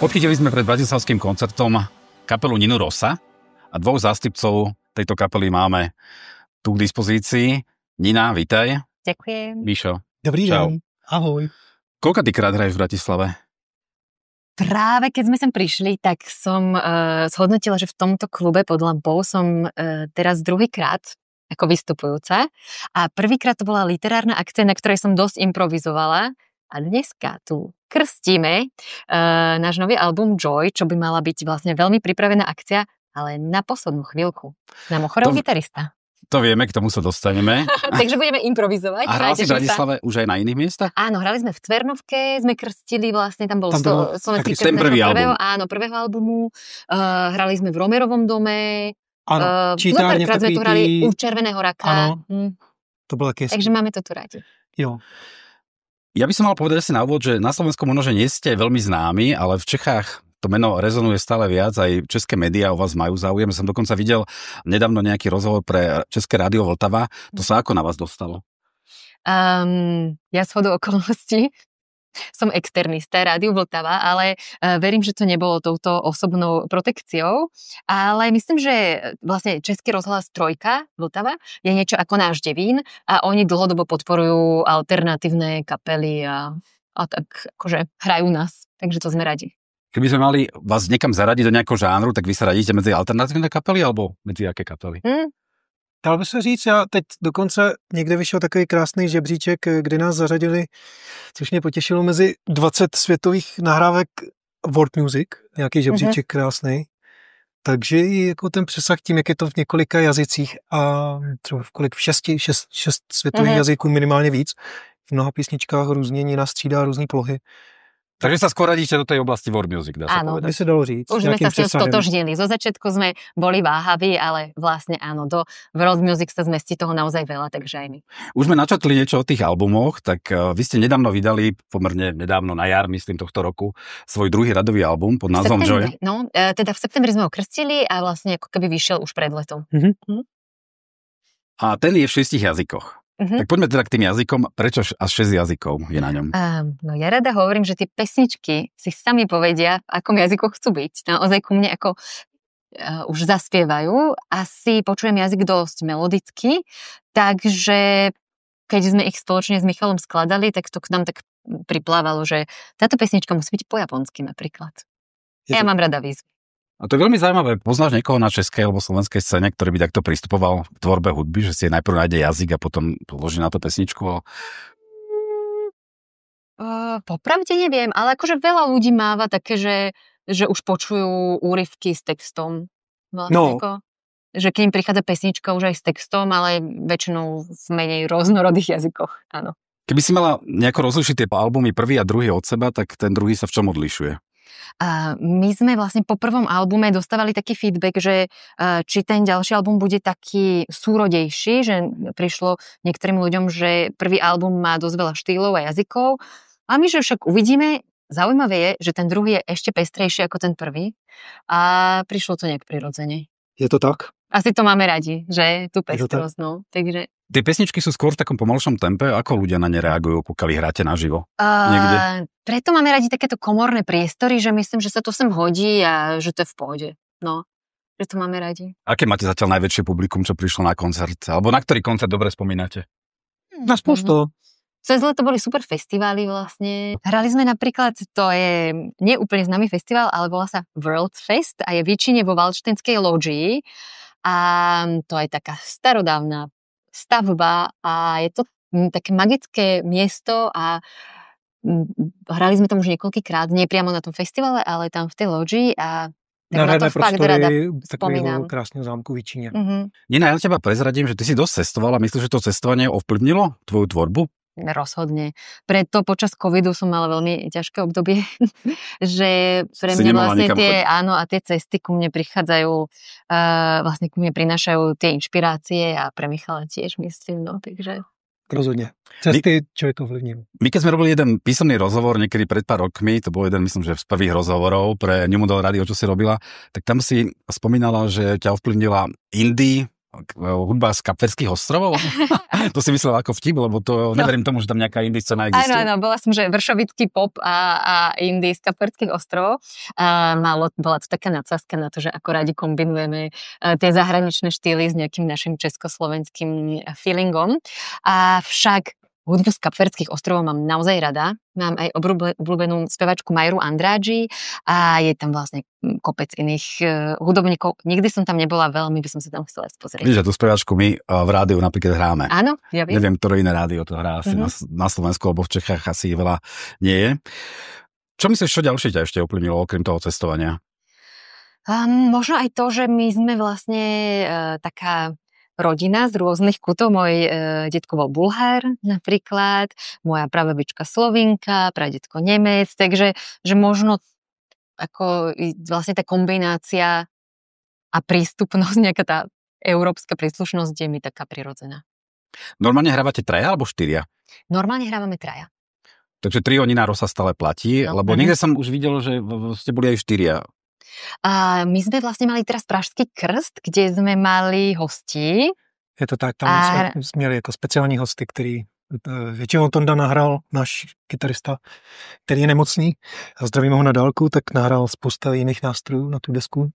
Podchytili sme pred bratislavským koncertom kapelu Ninu Rosa a dvoch zástupcov tejto kapely máme tu k dispozícii. Nina, vítaj. Ďakujem. Mišo. Dobrý deň. Ahoj. Koľkatýkrát hraješ v Bratislave? Práve keď sme sem prišli, tak som zhodnotila, že v tomto klube pod Lampou som teraz druhýkrát ako vystupujúca. A prvýkrát to bola literárna akcia, na ktorej som dosť improvizovala. A dneska tu krstíme náš nový album Joy, čo by mala byť vlastne veľmi pripravená akcia, ale na poslednú chvíľku. Nám ochorel gitarista. To vieme, k tomu sa dostaneme. Takže budeme improvizovať. A hrali si v Bratislave už aj na iných miestach? Áno, hrali sme v Cvernovke, sme krstili vlastne, tam bol slovenský krst prvého albumu. Hrali sme v Romerovom dome. Áno, čítárne v sme tu hrali u Červeného raka. Áno, to bolo také. Takže máme to tu radi. Jo. Ja by som mal povedať asi na úvod, že na Slovensku možno, že nie ste veľmi známi, ale v Čechách to meno rezonuje stále viac, aj české médiá o vás majú záujem. Som dokonca videl nedávno nejaký rozhovor pre České rádio Vltava. To sa ako na vás dostalo? Ja shodou okolností som externista Rádiu Vltava, ale verím, že to nebolo touto osobnou protekciou. Ale myslím, že vlastne Český rozhlas Trojka Vltava je niečo ako náš Devín a oni dlhodobo podporujú alternatívne kapely a tak akože hrajú nás. Takže to sme radi. Keby sme mali vás niekam zaradiť do nejakého žánru, tak vy sa radíte medzi alternatívne kapely alebo medzi jaké kapely? Dalo by se říct, já teď dokonce někde vyšel takový krásný žebříček, kde nás zařadili, což mě potěšilo, mezi 20 světových nahrávek world music, nějaký žebříček krásný. Takže i jako ten přesah tím, jak je to v několika jazycích a třeba v šest světových jazyků minimálně víc, v mnoha písničkách různě Nina střídá různý polohy. Takže sa skôr radíte do tej oblasti world music, dá sa povedať. Áno, by sa dalo říct. Už sme sa s tým stotožnili. Zo začiatku sme boli váhaví, ale vlastne áno, do world music sa zmestí toho naozaj veľa, takže aj my. Už sme načatli niečo o tých albumoch, tak vy ste nedávno vydali, pomerne nedávno na jar, myslím tohto roku, svoj druhý radový album pod názvom Joy. No, teda v septembri sme ho krstili a vlastne ako keby vyšiel už pred letom. A ten je v 6 jazykoch. Tak poďme teda k tým jazykom. Prečo až 6 jazykov je na ňom? No ja rada hovorím, že tie pesničky si sami povedia, v akom jazyku chcú byť. Naozaj ku mne ako už zaspievajú. Asi počujem jazyk dosť melodicky, takže keď sme ich spoločne s Michalom skladali, tak to k nám tak priplávalo, že táto pesnička musí byť po japonsky napríklad. Ja mám rada výzvy. A to je veľmi zaujímavé. Poznáš niekoho na českej alebo slovenskej scéne, ktorý by takto pristupoval k tvorbe hudby, že si najprv nájde jazyk a potom položí na to pesničku? Popravde neviem, ale akože veľa ľudí máva také, že už počujú úryvky s textom. Vlastne že keď im prichádza pesnička už aj s textom, ale väčšinou v menej rôznorodých jazykoch, áno. Keby si mala nejako rozlišiť tie albumy prvý a druhý od seba, tak ten druhý sa v čom odlišuje? My sme vlastne po prvom albume dostávali taký feedback, že či ten ďalší album bude taký súrodejší, že prišlo niektorým ľuďom, že prvý album má dosť veľa štýlov a jazykov. A my, že však uvidíme, zaujímavé je, že ten druhý je ešte pestrejší ako ten prvý a prišlo to nejak prirodzene. Je to tak? Asi to máme radi, že tú pestrosť, no. Takže... Tie pesničky sú skôr v takom pomalšom tempe, ako ľudia na ne reagujú, pokiaľ ich hráte naživo? Niekde? Preto máme radi takéto komorné priestory, že myslím, že sa to sem hodí a že to je v pohode. No, že to máme radi. Aké máte zatiaľ najväčšie publikum, čo prišlo na koncert? Alebo na ktorý koncert dobre spomínate? Na spustu. Cez leto boli super festivály vlastne. Hrali sme napríklad, to je neúplne známy festival, ale volá sa World Fest a je v Číne vo Valdštenskej lóžii. A to je taká starodávna stavba a je to také magické miesto a hrali sme tam už niekoľkýkrát, nie priamo na tom festivale, ale tam v tej lóžii a tak na to fakt rada spomínam. Krásneho zámku v Číne. Nina, ja teba prezradím, že ty si dosť cestovala. Myslíš, že to cestovanie ovplyvnilo tvoju tvorbu? Rozhodne. Preto počas covidu som mala veľmi ťažké obdobie, že pre mňa vlastne tie cesty ku mne prichádzajú, vlastne ku mne prinášajú tie inšpirácie a pre Michala tiež myslím, no, takže... Rozhodne. Cesty človeka ovlivním. My keď sme robili jeden písomný rozhovor niekedy pred pár rokmi, to bol jeden, myslím, že z prvých rozhovorov pre New Model Radio, čo si robila, tak tam si spomínala, že ťa ovplyvnila indie hudba z Kapverdských ostrovov? To si myslel ako vtip, lebo to neverím tomu, že tam nejaká indie scéna existuje. Áno, bola som, že vršovický pop a indie z Kapverdských ostrovov. Bola to taká nadsázka na to, že ako radi kombinujeme tie zahraničné štýly s nejakým našim československým feelingom. A však hudbu z Kapverdských ostrovov mám naozaj rada. Mám aj obľúbenú spevačku Majru Andráži a je tam vlastne kopec iných hudobníkov. Nikdy som tam nebola, veľmi by som sa tam chcela pozrieť. Víš, že tú spevačku my v rádiu napríklad hráme. Áno, ja viem. Neviem, ktoré iné rádio to hrá asi na Slovensku, alebo v Čechách asi veľa nie je. Čo myslíš, čo ďalšie ťa ešte ovplyvnilo okrem toho cestovania? Možno aj to, že my sme vlastne taká rodina z rôznych kútov. Môj detko bol Bulhár napríklad, moja prababička Slovinka, pradetko Nemec, takže že možno ako vlastne tá kombinácia a prístupnosť, nejaká tá európska príslušnosť je mi taká prirodzená. Normálne hrávate traja alebo štyria? Normálne hrávame traja. Takže trio Nina Rosa stále platí, lebo niekde som už videl, že ste boli aj štyria. A my sme vlastne mali teraz Pražský krst, kde sme mali hostí. Je to tak, tam jsme měli jako speciální hosty, který většinou Tonda nahrál, náš kytarista, který je nemocný. A zdravíme ho na dálku, tak nahrál spousta jiných nástrojů na tu desku.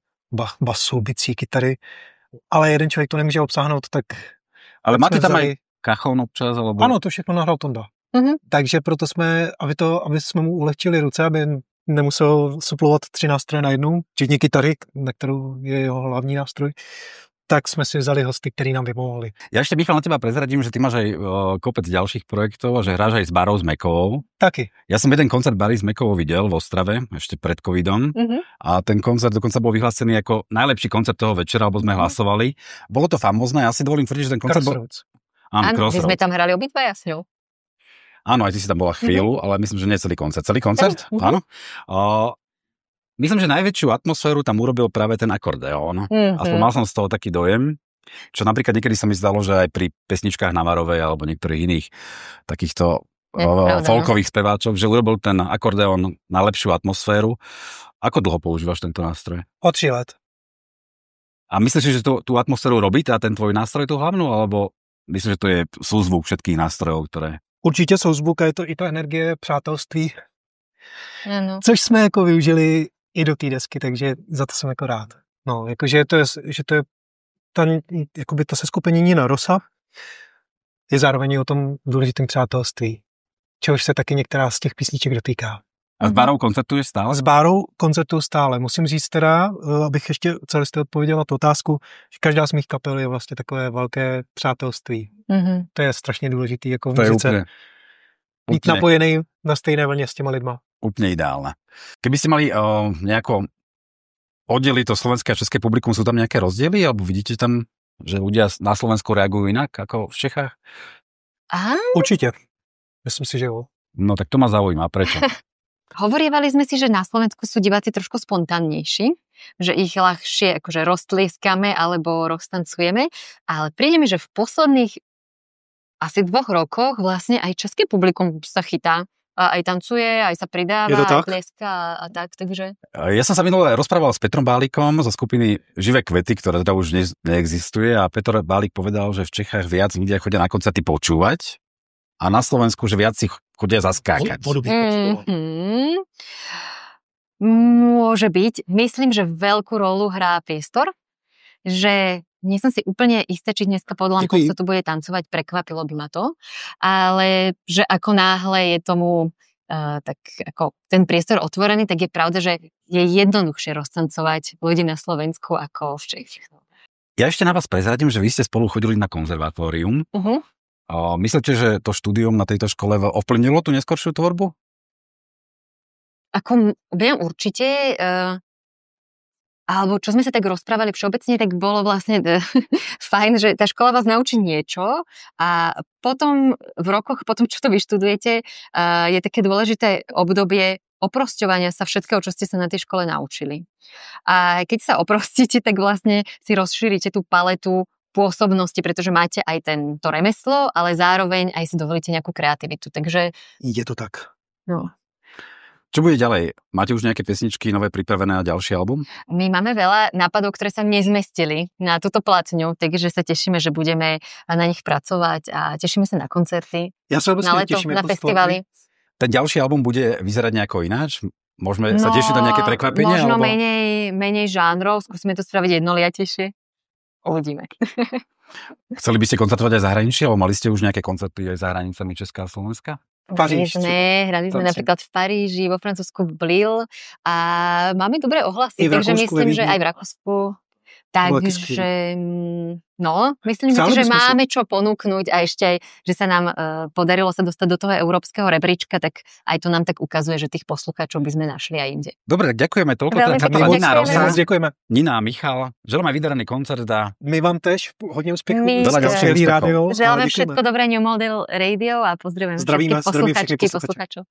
Basu, bicí, kytary. Ale jeden člověk to nemůže obsáhnout, tak... Ale máte tam aj kachon občas? Alebo... Ano, to všechno nahrál Tonda. Takže proto jsme, aby jsme mu ulehčili ruce, aby nemusel suplovat 3 nástroje najednou, včetně kytary, na kterou je jeho hlavní nástroj, tak jsme si vzali hosty, ktorí nám vypomohli. Ja ešte, Michal, na teba prezradím, že ty máš aj kopec ďalších projektov a že hráš aj s Barou Zmekovou. Taky. Ja som jeden koncert Bary Zmekovou videl v Ostrave, ešte pred covidom. A ten koncert dokonca bol vyhlásený ako najlepší koncert toho večera, alebo sme hlasovali. Bolo to famózne, ja si dovolím tvrdiť, že ten koncert bol... Áno, Crossroads. My sme tam hrali obidvaja s ňou. Áno, aj ty si tam bola chvíľu, ale myslím, že nie celý koncert. Celý koncert? Áno. Myslím, že najväčšiu atmosféru tam urobil práve ten akordeón. Aspoň mal som z toho taký dojem, čo napríklad niekedy sa mi zdalo, že aj pri pesničkách Navarovej alebo niektorých iných takýchto folkových speváčov, že urobil ten akordeón na lepšiu atmosféru. Ako dlho používaš tento nástroj? Od 3 let. A myslíš, že tú atmosféru robí ten tvoj nástroj tú hlavnú, alebo myslíš, že to je súzvuk všetkých nástrojov, ktoré... Určitě souzvuk a je to i to energie, přátelství. Ano. Což jsme jako využili i do té desky, takže za to jsem jako rád. No, jakože to je jakoby to seskupení Nina Rosa je zároveň o tom důležitém přátelství, čehož se taky některá z těch písniček dotýká. A s Bárou koncertuješ stále? S Bárou koncertuju stále. Musím říct teda, abych ještě celistvě odpověděl na tu otázku, že každá z mých kapel je vlastně takové velké přátelství. To je strašně důležitý jako v muzice. Být napojený na stejné vlně s těma lidma. Úplne ideálne. Keby ste mali nejako oddeliť to slovenské a české publikum, sú tam nejaké rozdiely? Alebo vidíte tam, že ľudia na Slovensku reagujú inak ako v Čechách? Určite. Myslím si, že jo. No tak to ma zaujíma. Prečo? Hovorievali sme si, že na Slovensku sú diváci trošku spontánnejší, že ich ľahšie akože roztlieskame alebo roztancujeme, ale príde mi, že v posledných asi 2 rokoch vlastne aj české publikum sa chytá. A aj tancuje, aj sa pridáva, aj tlieska a tak, takže... Ja som sa minulé rozprával s Petrom Bálikom zo skupiny Živé kvety, ktorá teda už neexistuje, a Petr Bálik povedal, že v Čechách viac ľudia chodia na koncerty počúvať a na Slovensku, že viac si chodia zaskákať. Môže byť. Myslím, že veľkú rolu hrá priestor, že nie som si úplne istá, či dneska pod lampou sa tu bude tancovať, prekvapilo by ma to, ale že ako náhle je tomu tak ako ten priestor otvorený, tak je pravda, že je jednoduchšie roztancovať ľudí na Slovensku ako v Čechách. Ja ešte na vás prezradím, že vy ste spolu chodili na konzervatórium. Myslíte, že to štúdium na tejto škole ovplyvnilo tú neskoršiu tvorbu? Ako viem určite... alebo čo sme sa tak rozprávali všeobecne, tak bolo vlastne fajn, že tá škola vás naučí niečo a potom v rokoch, potom čo to vyštudujete, je také dôležité obdobie oprosťovania sa všetkého, čo ste sa na tej škole naučili. A keď sa oprostíte, tak vlastne si rozšírite tú paletu pôsobnosti, pretože máte aj to remeslo, ale zároveň aj si dovolíte nejakú kreativitu. Takže... Je to tak. No. Čo bude ďalej? Máte už nejaké pesničky nové pripravené na ďalší album? My máme veľa nápadov, ktoré sa nezmestili na túto platňu, takže sa tešíme, že budeme na nich pracovať a tešíme sa na koncerty, Já se na leto, na festivaly. Ten ďalší album bude vyzerať nejako ináč? Môžeme sa tešiť na nejaké prekvapenie? Možno alebo... menej žánrov, skúsime to spraviť jednoliatejšie. Uvidíme. Chceli by ste koncertovať aj zahraničí, alebo mali ste už nejaké koncerty aj za hranicami Česka a Slovenska? Hrali sme napríklad v Paríži, vo Francúzsku v Lille a máme dobré ohlasy, takže myslím, že aj v Rakúsku. Takže, myslím si, že máme čo ponúknuť a ešte aj, že sa nám podarilo sa dostať do toho európskeho rebríčka, tak aj to nám tak ukazuje, že tých poslucháčov by sme našli aj inde. Dobre, tak ďakujeme toľko. Ďakujeme. Nina a Michal, želáme vydarený koncert a... My vám tež hodně úspěchů. Veľa ďalších úspechov. Želáme všetko dobré New Model Radio a pozdravujeme všetkých posluchačky, posluchačov.